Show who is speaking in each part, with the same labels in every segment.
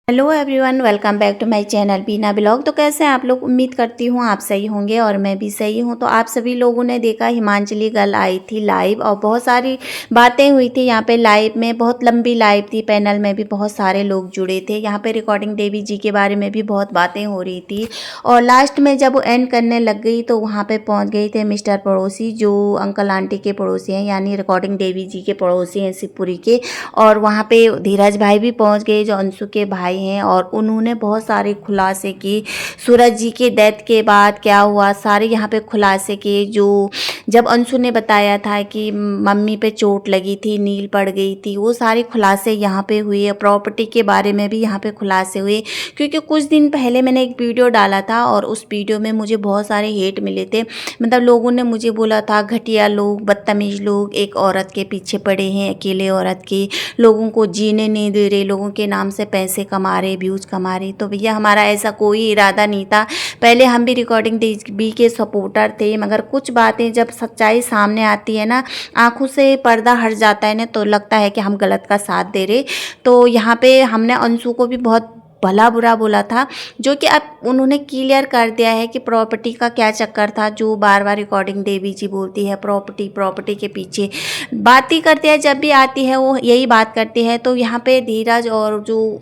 Speaker 1: Hello everyone, welcome back to my channel Beena blog. तो कैसे हैं आप लोग? उम्मीद करती हूँ आप सही होंगे और मैं भी सही हूँ। तो आप सभी लोगों ने देखा हिमांचली गर्ल आई थी लाइव और बहुत सारी बातें हुई थी यहाँ पे लाइव में। बहुत लंबी लाइव थी, पैनल में भी बहुत सारे लोग जुड़े थे। यहाँ पे रिकॉर्डिंग देवी जी के बारे में भी बहुत बातें हो रही थी और लास्ट में जब वो एंड करने लग गई तो वहाँ पर पहुँच गए थे मिस्टर पड़ोसी, जो अंकल आंटी के पड़ोसी हैं, यानी रिकॉर्डिंग देवी जी के पड़ोसी हैं शिवपुरी के। और वहाँ पे धीरज भाई भी पहुँच गए जो अंशु के भाई हैं और उन्होंने बहुत सारे खुलासे की सूरज जी के डेथ के बाद क्या हुआ, सारे यहाँ पे खुलासे किए। जो जब अंशु ने बताया था कि मम्मी पे चोट लगी थी, नील पड़ गई थी, वो सारे खुलासे यहाँ पे हुए। प्रॉपर्टी के बारे में भी यहाँ पे खुलासे हुए, क्योंकि कुछ दिन पहले मैंने एक वीडियो डाला था और उस वीडियो में मुझे बहुत सारे हेट मिले थे। मतलब लोगों ने मुझे बोला था घटिया लोग, बदतमीज लोग एक औरत के पीछे पड़े हैं, अकेले औरत के, लोगों को जीने नहीं दे रहे, लोगों के नाम से पैसे कमा रहे, व्यूज कमा रहे। तो भैया हमारा ऐसा कोई इरादा नहीं था। पहले हम भी रिकॉर्डिंग देवी के सपोर्टर थे, मगर कुछ बातें जब सच्चाई सामने आती है ना, आंखों से पर्दा हट जाता है ना, तो लगता है कि हम गलत का साथ दे रहे। तो यहाँ पे हमने अंशु को भी बहुत भला बुरा बोला था, जो कि अब उन्होंने क्लियर कर दिया है कि प्रॉपर्टी का क्या चक्कर था। जो बार बार रिकॉर्डिंग देवी जी बोलती है प्रॉपर्टी प्रॉपर्टी के पीछे बात ही करती है, जब भी आती है वो यही बात करती है। तो यहाँ पे धीरज और जो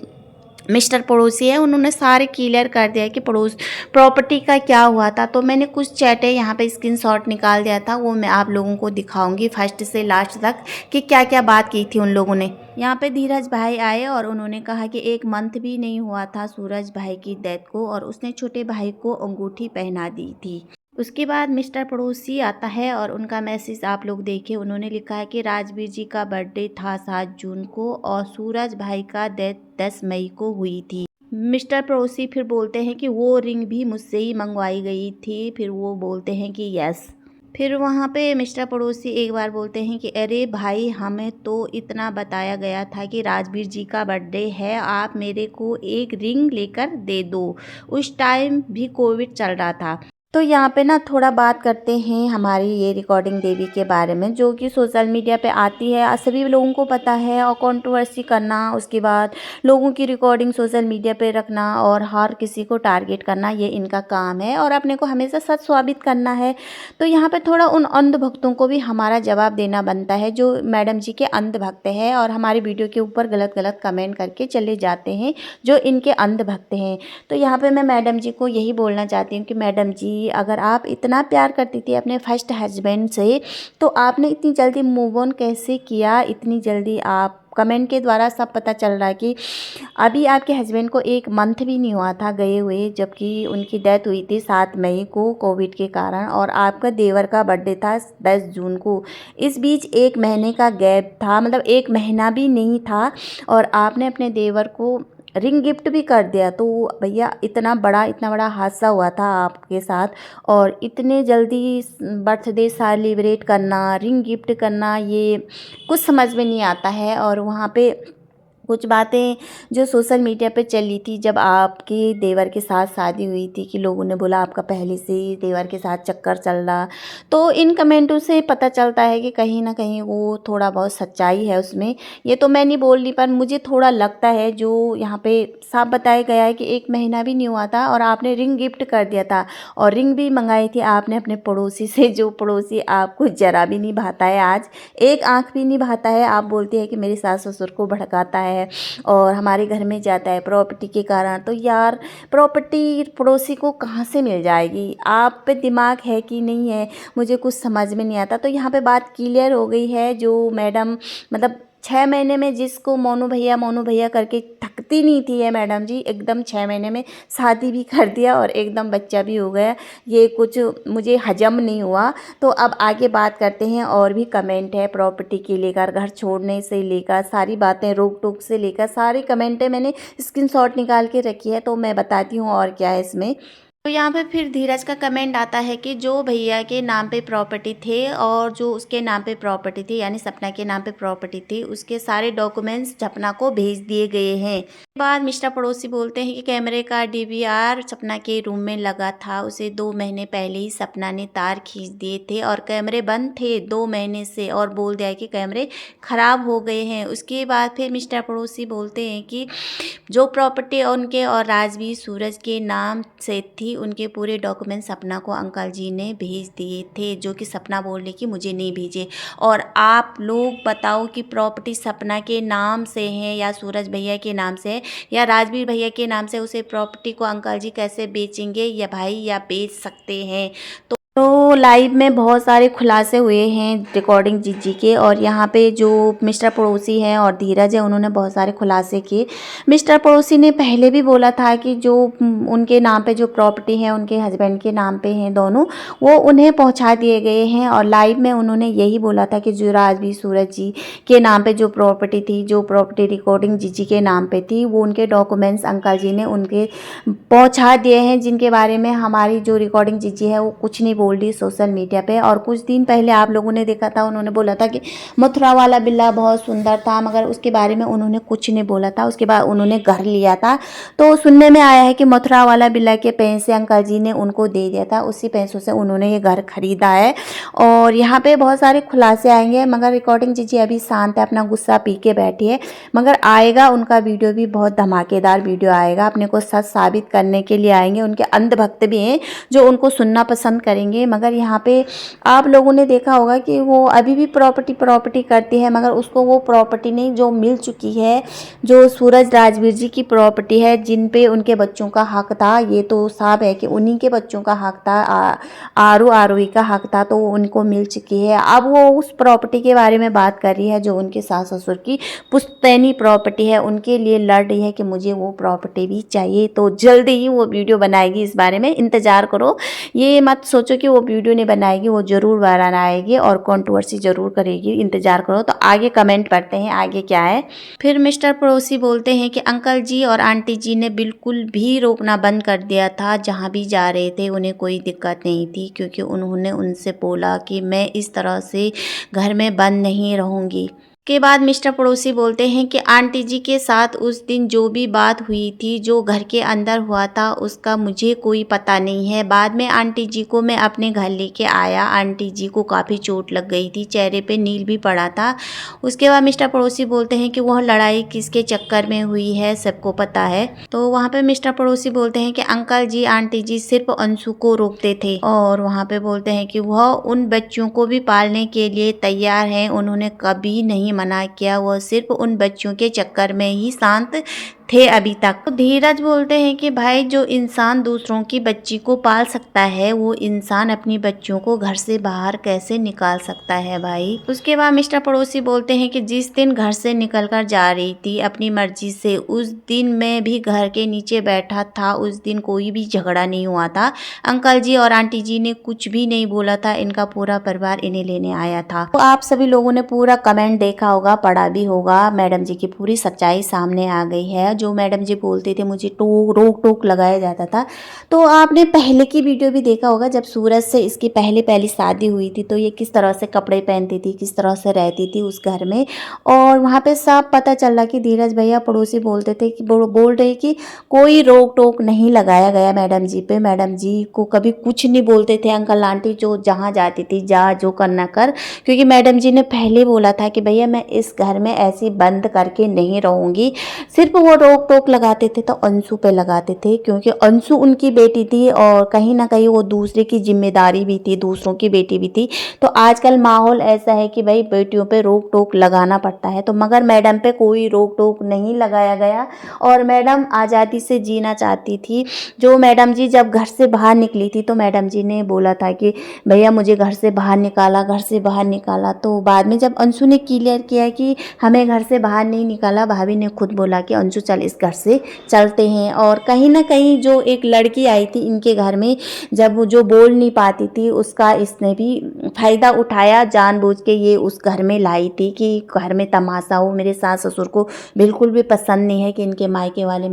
Speaker 1: मिस्टर पड़ोसी है उन्होंने सारे क्लियर कर दिया कि प्रॉपर्टी का क्या हुआ था। तो मैंने कुछ चैटें यहाँ पे स्क्रीनशॉट निकाल दिया था, वो मैं आप लोगों को दिखाऊंगी फर्स्ट से लास्ट तक कि क्या क्या बात की थी उन लोगों ने। यहाँ पे धीरज भाई आए और उन्होंने कहा कि 1 मंथ भी नहीं हुआ था सूरज भाई की डेथ को और उसने छोटे भाई को अंगूठी पहना दी थी। उसके बाद मिस्टर पड़ोसी आता है और उनका मैसेज आप लोग देखिए। उन्होंने लिखा है कि राजवीर जी का बर्थडे था 7 जून को और सूरज भाई का डेथ 10 मई को हुई थी। मिस्टर पड़ोसी फिर बोलते हैं कि वो रिंग भी मुझसे ही मंगवाई गई थी। फिर वो बोलते हैं कि यस। फिर वहाँ पे मिस्टर पड़ोसी एक बार बोलते हैं कि अरे भाई, हमें तो इतना बताया गया था कि राजवीर जी का बर्थडे है, आप मेरे को एक रिंग लेकर दे दो। उस टाइम भी कोविड चल रहा था। तो यहाँ पे ना थोड़ा बात करते हैं हमारी ये रिकॉर्डिंग देवी के बारे में, जो कि सोशल मीडिया पे आती है, सभी लोगों को पता है। और कंट्रोवर्सी करना, उसके बाद लोगों की रिकॉर्डिंग सोशल मीडिया पे रखना और हर किसी को टारगेट करना, ये इनका काम है और अपने को हमेशा सच साबित करना है। तो यहाँ पे थोड़ा उन अंधभक्तों को भी हमारा जवाब देना बनता है जो मैडम जी के अंधभक्त हैं और हमारी वीडियो के ऊपर गलत गलत कमेंट करके चले जाते हैं, जो इनके अंधभक्त हैं। तो यहाँ पे मैं मैडम जी को यही बोलना चाहती हूँ कि मैडम जी, अगर आप इतना प्यार करती थी अपने फर्स्ट हस्बैंड से, तो आपने इतनी जल्दी मूव ऑन कैसे किया? इतनी जल्दी आप, कमेंट के द्वारा सब पता चल रहा है कि अभी आपके हस्बैंड को 1 मंथ भी नहीं हुआ था गए हुए, जबकि उनकी डेथ हुई थी 7 मई को कोविड के कारण और आपका देवर का बर्थडे था 10 जून को। इस बीच 1 महीने का गैप था, मतलब 1 महीना भी नहीं था और आपने अपने देवर को रिंग गिफ्ट भी कर दिया। तो भैया इतना बड़ा हादसा हुआ था आपके साथ और इतने जल्दी बर्थडे सेलिब्रेट करना, रिंग गिफ्ट करना, ये कुछ समझ में नहीं आता है। और वहाँ पे कुछ बातें जो सोशल मीडिया पे चली थी जब आपके देवर के साथ शादी हुई थी, कि लोगों ने बोला आपका पहले से ही देवर के साथ चक्कर चल रहा। तो इन कमेंटों से पता चलता है कि कहीं ना कहीं वो थोड़ा बहुत सच्चाई है उसमें। ये तो मैं नहीं बोल रही, पर मुझे थोड़ा लगता है जो यहाँ पे साफ बताया गया है कि 1 महीना भी नहीं हुआ था और आपने रिंग गिफ्ट कर दिया था और रिंग भी मंगाई थी आपने अपने पड़ोसी से, जो पड़ोसी आपको जरा भी नहीं भाता है, आज एक आँख भी नहीं भाता है। आप बोलती है कि मेरे सास ससुर को भड़काता है और हमारे घर में जाता है प्रॉपर्टी के कारण। तो यार, प्रॉपर्टी पड़ोसी को कहाँ से मिल जाएगी? आप पे दिमाग है कि नहीं है, मुझे कुछ समझ में नहीं आता। तो यहाँ पे बात क्लियर हो गई है। जो मैडम, मतलब 6 महीने में जिसको मोनू भैया करके थकती नहीं थी है मैडम जी, एकदम 6 महीने में शादी भी कर दिया और एकदम बच्चा भी हो गया। ये कुछ मुझे हजम नहीं हुआ। तो अब आगे बात करते हैं, और भी कमेंट है प्रॉपर्टी के लेकर, घर छोड़ने से लेकर सारी बातें, रोक टोक से लेकर सारी कमेंटें मैंने स्क्रीनशॉट निकाल के रखी है, तो मैं बताती हूँ और क्या है इसमें। तो यहाँ पे फिर धीरज का कमेंट आता है कि जो भैया के नाम पे प्रॉपर्टी थे और जो उसके नाम पे प्रॉपर्टी थी यानी सपना के नाम पे प्रॉपर्टी थी उसके सारे डॉक्यूमेंट्स सपना को भेज दिए गए हैं। बाद मिस्टर पड़ोसी बोलते हैं कि कैमरे का डीवीआर सपना के रूम में लगा था, उसे 2 महीने पहले ही सपना ने तार खींच दिए थे और कैमरे बंद थे 2 महीने से और बोल दिया कि कैमरे ख़राब हो गए हैं। उसके बाद फिर मिस्टर पड़ोसी बोलते हैं कि जो प्रॉपर्टी उनके और राजवीर सूरज के नाम से थी उनके पूरे डॉक्यूमेंट सपना को अंकल जी ने भेज दिए थे, जो कि सपना बोल रही कि मुझे नहीं भेजे। और आप लोग बताओ कि प्रॉपर्टी सपना के नाम से है या सूरज भैया के नाम से है या राजवीर भैया के नाम से, उसे प्रॉपर्टी को अंकल जी कैसे बेचेंगे या भाई या बेच सकते हैं। तो लाइव में बहुत सारे खुलासे हुए हैं रिकॉर्डिंग जीजी के और यहाँ पे जो मिस्टर पड़ोसी हैं और धीरज है उन्होंने बहुत सारे खुलासे किए। मिस्टर पड़ोसी ने पहले भी बोला था कि जो उनके नाम पे जो प्रॉपर्टी है उनके हस्बैंड के नाम पे हैं दोनों, वो उन्हें पहुँचा दिए गए हैं। और लाइव में उन्होंने यही बोला था कि जो राजवीर सूरज जी के नाम पे जो प्रॉपर्टी थी, जो प्रॉपर्टी रिकॉर्डिंग जीजी के नाम पे थी, वो उनके डॉक्यूमेंट्स अंकल जी ने उनके पहुँचा दिए हैं, जिनके बारे में हमारी जो रिकॉर्डिंग जीजी है वो कुछ नहीं बोल रही सोशल मीडिया पे। और कुछ दिन पहले आप लोगों ने देखा था उन्होंने बोला था कि मथुरा वाला बिल्ला बहुत सुंदर था, मगर उसके बारे में उन्होंने कुछ नहीं बोला था। उसके बाद उन्होंने घर लिया था तो सुनने में आया है कि मथुरा वाला बिल्ला के पैसे अंकल जी ने उनको दे दिया था, उसी पैसों से उन्होंने ये घर खरीदा है। और यहाँ पे बहुत सारे खुलासे आएंगे, मगर रिकॉर्डिंग जीजी अभी शांत है, अपना गुस्सा पी के बैठी है। मगर आएगा उनका वीडियो भी बहुत धमाकेदार वीडियो आएगा, अपने को सच साबित करने के लिए आएंगे। उनके अंधभक्त भी हैं जो उनको सुनना पसंद करेंगे। मगर यहाँ पे आप लोगों ने देखा होगा कि वो अभी भी प्रॉपर्टी करती है, मगर उसको वो प्रॉपर्टी नहीं जो मिल चुकी है, जो सूरज राजवीर जी की प्रॉपर्टी है जिन पे उनके बच्चों का हक था, ये तो साफ है कि उन्हीं के बच्चों का हक था, आरोही का हक था, तो वो उनको मिल चुकी है। अब वो उस प्रॉपर्टी के बारे में बात कर रही है जो उनके सास ससुर की पुश्तैनी प्रॉपर्टी है, उनके लिए लड़ रही है कि मुझे वो प्रॉपर्टी भी चाहिए। तो जल्दी ही वो वीडियो बनाएगी, इस बारे में इंतज़ार करो। ये मत सोचो कि वो वीडियो नहीं बनाएगी, वो ज़रूर वायरल आएगी और कंट्रोवर्सी ज़रूर करेगी, इंतज़ार करो। तो आगे कमेंट पढ़ते हैं आगे क्या है। फिर मिस्टर पड़ोसी बोलते हैं कि अंकल जी और आंटी जी ने बिल्कुल भी रोकना बंद कर दिया था, जहाँ भी जा रहे थे उन्हें कोई दिक्कत नहीं थी, क्योंकि उन्होंने उनसे बोला कि मैं इस तरह से घर में बंद नहीं रहूँगी। के बाद मिस्टर पड़ोसी बोलते हैं कि आंटी जी के साथ उस दिन जो भी बात हुई थी, जो घर के अंदर हुआ था, उसका मुझे कोई पता नहीं है। बाद में आंटी जी को मैं अपने घर लेके आया, आंटी जी को काफ़ी चोट लग गई थी, चेहरे पे नील भी पड़ा था। उसके बाद मिस्टर पड़ोसी बोलते हैं कि वह लड़ाई किसके चक्कर में हुई है सबको पता है। तो वहाँ पे मिस्टर पड़ोसी बोलते हैं कि अंकल जी आंटी जी सिर्फ अंशु को रोकते थे, और वहाँ पे बोलते हैं कि वह उन बच्चों को भी पालने के लिए तैयार हैं, उन्होंने कभी नहीं मना किया, वह सिर्फ उन बच्चों के चक्कर में ही शांत थे अभी तक। तो धीरज बोलते हैं कि भाई जो इंसान दूसरों की बच्ची को पाल सकता है, वो इंसान अपनी बच्चों को घर से बाहर कैसे निकाल सकता है भाई। उसके बाद मिस्टर पड़ोसी बोलते हैं कि जिस दिन घर से निकलकर जा रही थी अपनी मर्जी से, उस दिन मैं भी घर के नीचे बैठा था, उस दिन कोई भी झगड़ा नहीं हुआ था, अंकल जी और आंटी जी ने कुछ भी नहीं बोला था, इनका पूरा परिवार इन्हें लेने आया था। तो आप सभी लोगों ने पूरा कमेंट देखा होगा, पढ़ा भी होगा, मैडम जी की पूरी सच्चाई सामने आ गई है। जो मैडम जी बोलते थे मुझे रोक टोक लगाया जाता था, तो आपने पहले की वीडियो भी देखा होगा जब सूरज से इसकी पहली शादी हुई थी, तो ये किस तरह से कपड़े पहनती थी, किस तरह से रहती थी उस घर में। और वहाँ पे साफ पता चल रहा कि धीरज भैया पड़ोसी बोलते थे कि बोल रहे कि कोई रोक टोक नहीं लगाया गया मैडम जी पे, मैडम जी को कभी कुछ नहीं बोलते थे, अंकल आंटी जो जहाँ जाती थी जा, जो करना कर, क्योंकि मैडम जी ने पहले बोला था कि भैया मैं इस घर में ऐसी बंद करके नहीं रहूँगी। सिर्फ वो रोक टोक लगाते थे तो अंशु पे लगाते थे, क्योंकि अंशु उनकी बेटी थी और कहीं ना कहीं वो दूसरे की जिम्मेदारी भी थी, दूसरों की बेटी भी थी। तो आजकल माहौल ऐसा है कि भाई बेटियों पे रोक टोक लगाना पड़ता है, तो मगर मैडम पे कोई रोक टोक नहीं लगाया गया और मैडम आज़ादी से जीना चाहती थी। जो मैडम जी जब घर से बाहर निकली थी तो मैडम जी ने बोला था कि भैया मुझे घर से बाहर निकाला, घर से बाहर निकाला। तो बाद में जब अंशु ने क्लियर किया कि हमें घर से बाहर नहीं निकाला, भाभी ने खुद बोला कि अंशु चल चल इस घर से चलते हैं। और कहीं ना कहीं जो एक लड़की आई थी इनके घर में, जब वो जो बोल नहीं पाती थी, उसका इसने भी फ़ायदा उठाया, जानबूझ के ये उस घर में लाई थी कि घर में तमाशा हो। मेरे सास ससुर को बिल्कुल भी पसंद नहीं है कि इनके मायके वाले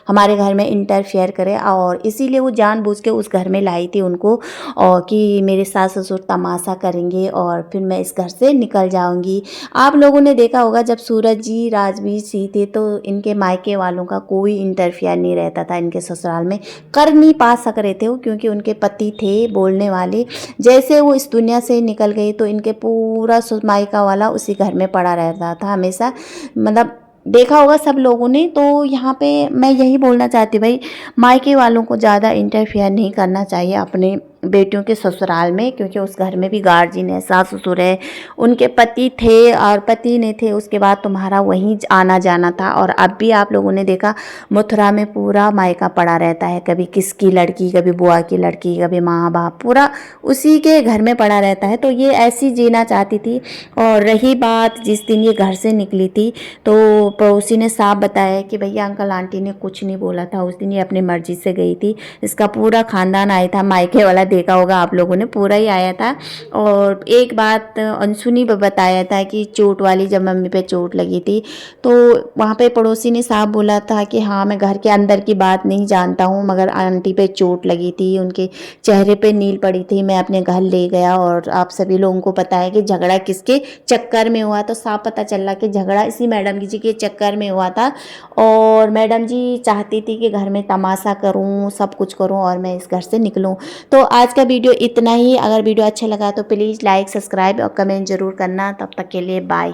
Speaker 1: हमारे घर में इंटरफेयर करें, और इसीलिए वो जानबूझ के उस घर में लाई थी उनको, और कि मेरे सास ससुर तमाशा करेंगे और फिर मैं इस घर से निकल जाऊंगी। आप लोगों ने देखा होगा जब सूरज जी राजवीर सिंह थे तो इनके मायके वालों का कोई इंटरफेयर नहीं रहता था इनके ससुराल में, कर नहीं पा सक रहे थे वो, क्योंकि उनके पति थे बोलने वाले। जैसे वो इस दुनिया से निकल गई तो इनके पूरा मायका वाला उसी घर में पड़ा रहता था हमेशा, मतलब देखा होगा सब लोगों ने। तो यहाँ पे मैं यही बोलना चाहती भाई, मायके वालों को ज़्यादा इंटरफेयर नहीं करना चाहिए अपने बेटियों के ससुराल में, क्योंकि उस घर में भी गार्जियन है, सास ससुर है, उनके पति थे और पति नहीं थे उसके बाद तुम्हारा वहीं आना जाना था। और अब भी आप लोगों ने देखा मथुरा में पूरा मायका पड़ा रहता है, कभी किसकी लड़की, कभी बुआ की लड़की, कभी माँ बाप, पूरा उसी के घर में पड़ा रहता है। तो ये ऐसी जीना चाहती थी। और रही बात जिस दिन ये घर से निकली थी, तो पड़ोसी ने साफ बताया कि भैया अंकल आंटी ने कुछ नहीं बोला था, उस दिन ये अपनी मर्जी से गई थी। इसका पूरा खानदान आया था, मायके वाला देखा होगा आप लोगों ने, पूरा ही आया था। और एक बात अंशु ने बताया था कि चोट वाली, जब मम्मी पे चोट लगी थी तो वहाँ पे पड़ोसी ने साफ बोला था कि हाँ मैं घर के अंदर की बात नहीं जानता हूँ, मगर आंटी पे चोट लगी थी, उनके चेहरे पे नील पड़ी थी, मैं अपने घर ले गया। और आप सभी लोगों को पता है कि झगड़ा किसके चक्कर में हुआ, तो साफ पता चल रहा कि झगड़ा इसी मैडम जी के चक्कर में हुआ था। और मैडम जी चाहती थी कि घर में तमाशा करूँ, सब कुछ करूँ और मैं इस घर से निकलूँ। तो आज का वीडियो इतना ही। अगर वीडियो अच्छा लगा तो प्लीज़ लाइक, सब्सक्राइब और कमेंट ज़रूर करना। तब तक के लिए बाय।